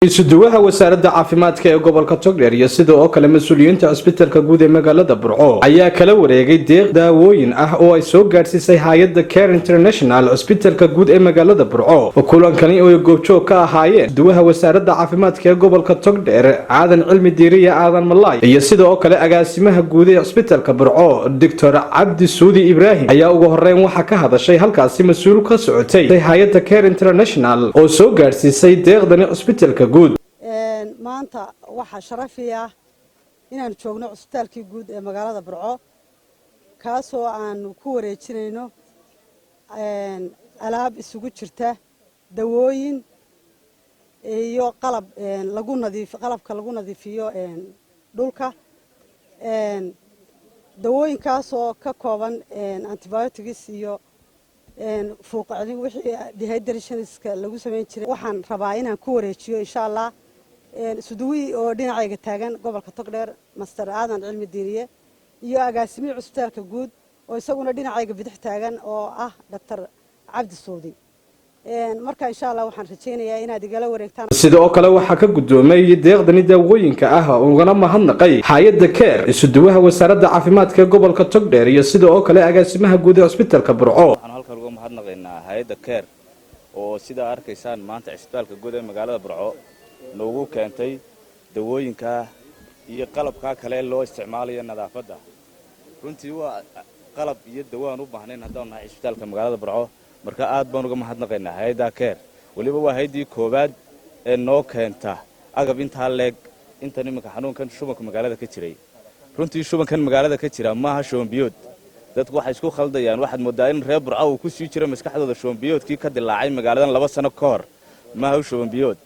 isuduwaha wasaaradda caafimaadka ee gobolka Togdheer iyo sidoo kale mas'uuliyiinta isbitaalka guud ee magaalada Burco ayaa kala wareegay deeq daawooyin ah oo ay soo gaarsiisay hay'adda Care International isbitaalka guud ee magaalada Burco. Kulankani oo goobjoog ka ahaayeen isuduwaha wasaaradda caafimaadka ee gobolka Togdheer Aadan Cilmi Diiriye Aadan Malay iyo sidoo kale agaasimaha guud ee isbitaalka Burco Dr. Cabdi Suudi Ibrahim ayaa ugu horeyn waxa ka hadashay halkaasi mas'uul ka socotay hay'adda Care International oo soo gaarsiisay deeqdani isbitaalka maanta waxa sharafi ah inaan joogno isbitaalkii guud ee magaalada Burco kaasoo aan ku wareejinayno alaab isugu jirta dawooyin iyo qalabka lagu nadiifiyo dhulka dawooyinkaasoo ka kooban antibiotics iyo fuuqcelin wixii dehydrationska lagu sameyn jiray waxaan rabaa inaan ku wareejiyo insha Allah isuduwi oo dhinacayga taagan gobolka Togdheer Master Aadan Cilmi Diiriye iyo agaasimiye isbitaalka guud oo isaguna dhinacayga bidix taagan oo ah Dr. Cabdi Suudi marka insha Allah waxaan rajaynayaa inaad igala wareegtaan sidoo kale waxa ka gudoomay deeqdani daawooyinka ah ugana mahadnaqay hay'adda Care isuduwaha wasaaradda caafimaadka gobolka Togdheer iyo sidoo kale agaasimaha guud ee isbitaalka Burco waxaan halkan uga mahadnaqaynaa hay'adda Care oo sida arkaysaan maanta isbitaalka guud ee magaalada Burco noogu keentay dawooyinka iyo qalabka kale loo isticmaalayo nadaafadda runtii waa qalab iyo dawaan u baahneen haddaan nahay isbitaalka magaalada Burco marka aad baan uga mahadnaqaynaa hay'adda Care waliba waa hay'adii koobaad ee noo keenta agab inta leeg inta nimanka xanuunkan shubanka magaalada ka jiray runtii shubankan magaalada ka jira maaha shuban biyood dadku waxay isku khaldayaan waxaad moodaa in reer Burco uu ku sii jiro maskaxdooda shuban biyoodkii ka dilaacay magaaladan 2 sano ka hor maaha shuban biyood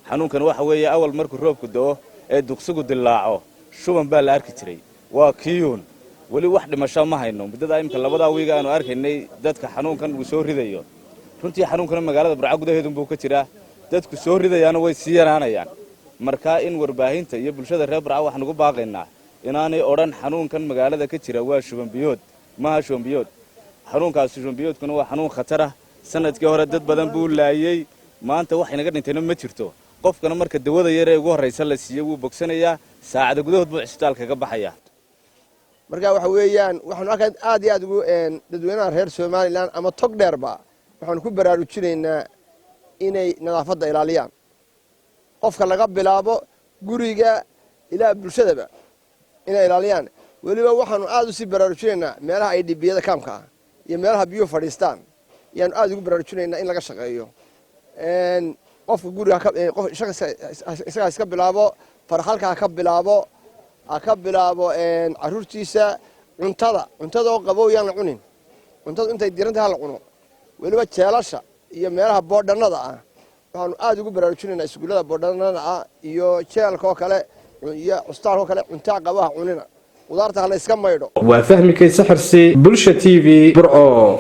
xanuunkan waxa weeye awal markuu roobku da'o ee duqsigu dilaaco shuban baa la arki jiray waa kiyuun wali wax dhimasho ma hayno muddada imka 2 wiig aanu arkaynay dadka xanuunkan uu soo ridayo runtii xanuunkan magaalada Burco gudaheedu buu ka jiraa dadku soo ridayaan way sii yaraanayaan marka in warbaahinta iyo bulshada reer Burco waxaan ugu baaqaynaa inaanay oran xanuunkan magaalada ka jira waa shuban biyood maaha shuban biyood xanuunkaas shuban biyoodkuna waa xanuun khatar ah sanadkii hore dad badan buu laayay maanta wax inaga dhintayna ma jirto qofkana marka dawada yar ee ugu horeysa la siiyay wuu bogsanayaa saacada gudahood buu isbitaalka ka baxaya marka waxa weeyaan waxaan aad iyo aad ugu dadweynaha reer Soomaaliland ama Togdheerba waxaan ku baraarujinaynaa inay nadaafadda ilaaliyaan qofka laga bilaabo guriga ilaa bulshadaba inay ilaaliyaan waliba waxaan aad u si baraarujinaynaa meelaha ay dhibiyada kaamka ah iyo meelaha biyo fadhiistaan yaan aad ugu baraarujinaynaa in laga shaqeeyo qofka guriga qof isaga iska bilaabo farxalka ka bilaabo caruurtiisa cuntada oo qabow yaan la cunin cuntada intay diiranta la cuno waliba jeelasha iyo meelaha boodhanada ah waxaan aad ugu baraarujinaynaa iskuulada boodhanada ah iyo jeelka oo kale iyo custaan oo kale cunta qabaha cunina qudaarta la iska maydho waa fahmi kaysa xirsi bulsha TV Burco.